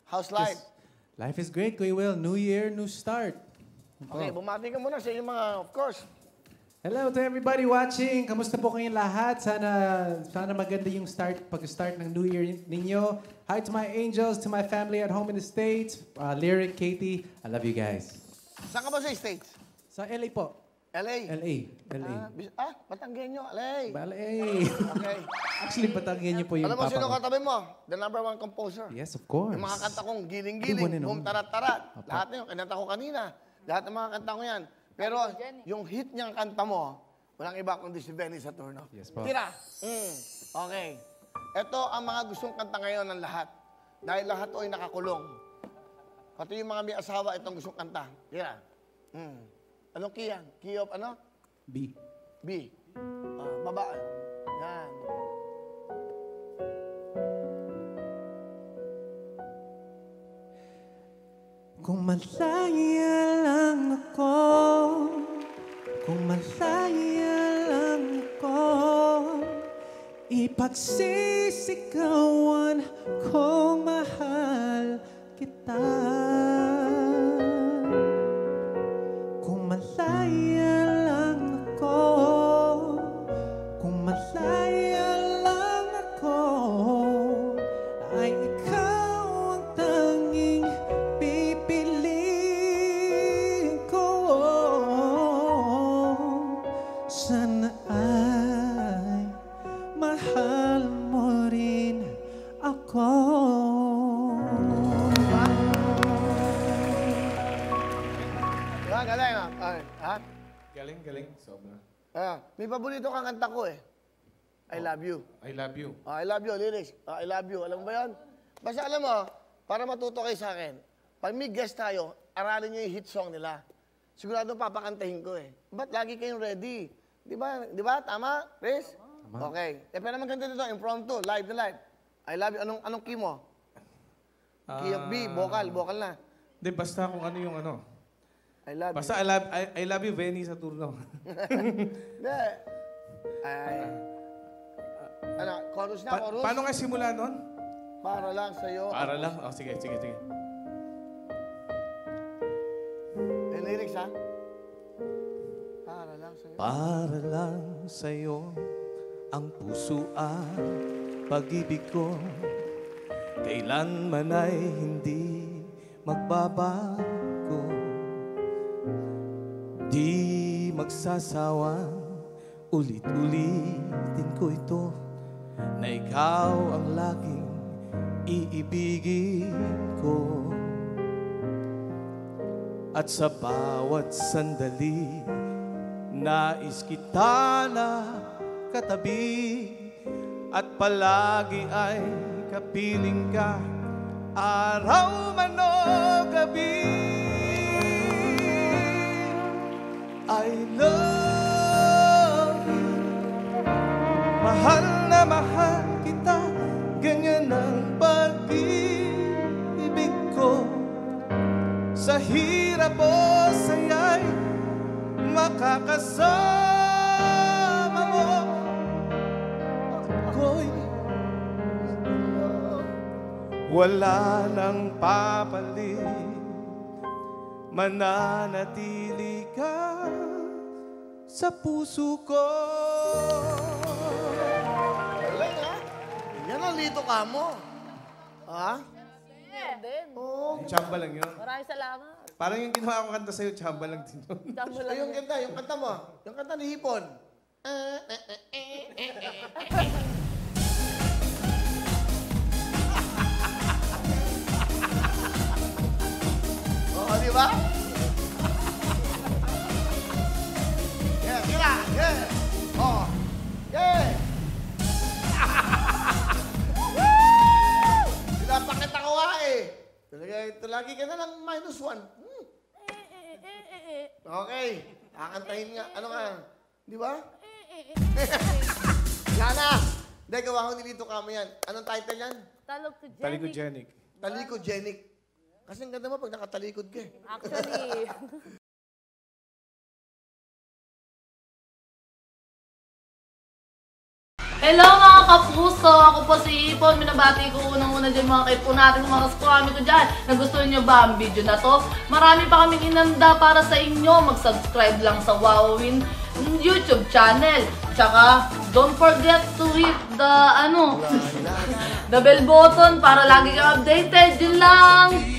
How's life? Life is great, Kuya Will. New year, new start. Okay, bumati ka muna sa inyong mga, of course. Hello to everybody watching. Kamusta po kayong lahat? Sana maganda yung pag-start ng New Year ninyo. Hi to my angels, to my family at home in the States. Lyric, Katie, I love you guys. Saan ka ba sa States? Sa LA po. LA? LA. Batanggenyo, LA. LA. Okay. Actually, Batanggenyo po yung Alam mo papa sino ko. katabi mo? The #1 composer. Yes, of course. Yung mga kanta kong Everyone giling-giling, in boom, all. tarat-tarat. Lahat na yun, kinanta ko kanina. Lahat ng mga kanta ko yan. Pero yung hit niyang kanta mo, walang iba kundi si Benny Saturno. Yes po. Tira. Okay. Ito ang mga gustong kanta ngayon ng lahat. Dahil lahat o ay nakakulong. Pati yung mga may asawa, itong gustong kanta. Tira. Anong key yan? Key of ano? B. B. Baba. Yan. Kung malaya lang ako, kung malaya lang ako, ipagsisigawan kong mahal kita. Kung malaya lang ako, kung malaya lang ako, ay ikaw ang tanging pipiliin ko. Sana ay mahal mo rin ako. Galing ha? Galing. Sobra. May paborito kang kanta ko eh. I love you. I love you. I love you, lyrics. I love you. Alam mo ba yan? Basta alam mo, para matuto kayo sa akin, pag may guest tayo, aralin nyo yung hit song nila. Sigurado papakantahin ko eh. Ba't lagi kayong ready? Di ba? Tama, Chris? Tama. Okay. Pero naman ganito dito, impromptu, live na live. I love you. Anong key mo? Key of B, vocal na. Di, basta kung ano yung ano. I love Basta you. I love you, Benny Saturno. Hindi. Chorus na, chorus. Paano nga simula nun? Para lang sa'yo. Para lang. Oh, sige. Yung lyrics ha? Para lang sa'yo. Para lang sa'yo ang puso at pag-ibig ko, kailanman ay hindi magbabago. Di magsasawang ulit-ulitin ko ito, na ikaw ang laging iibigin ko. At sa bawat sandali, nais kita na katabi, at palagi ay kapiling ka, araw man o gabi. I love you, mahal na mahal kita, ganyan ang pag-ibig ko. Sa hirap o saya'y makakasama mo. Ako'y wala nang papalit, mananatili ka sa puso ko. Galing ha? Yan ang lito ka mo. Ha? Din. Oo. Chamba lang yun. Maraming salamat. Parang yung ginawa ko kanta sa'yo, chamba lang din yun. Tama Ay, lang. yung kanta, yung kanta mo. Yung kanta ni Hipon. Oo, di ba? Yeah, tira! Yeah! Oh! Yeah! Pinapakita ko nga eh. Lagi ka na ng -1. Okay. Kakantahin nga. Ano ka? Di ba? Yana! Hindi, gawa ko nilito kamo yan. Anong title yan? Talikogenic. Talikogenic. Kasi ang ganda mo pag nakatalikod ka eh. Actually, Hello mga kapuso! Ako po si Ipon. Minabati ko unang-una dyan mga kaipo natin, mga kaskwami ko dyan. Nagustuhan nyo ba ang video na to? Marami pa kaming inanda para sa inyo. Mag-subscribe lang sa Wowin YouTube channel. Tsaka, don't forget to hit the, the bell button para lagi kang updated. Yun lang!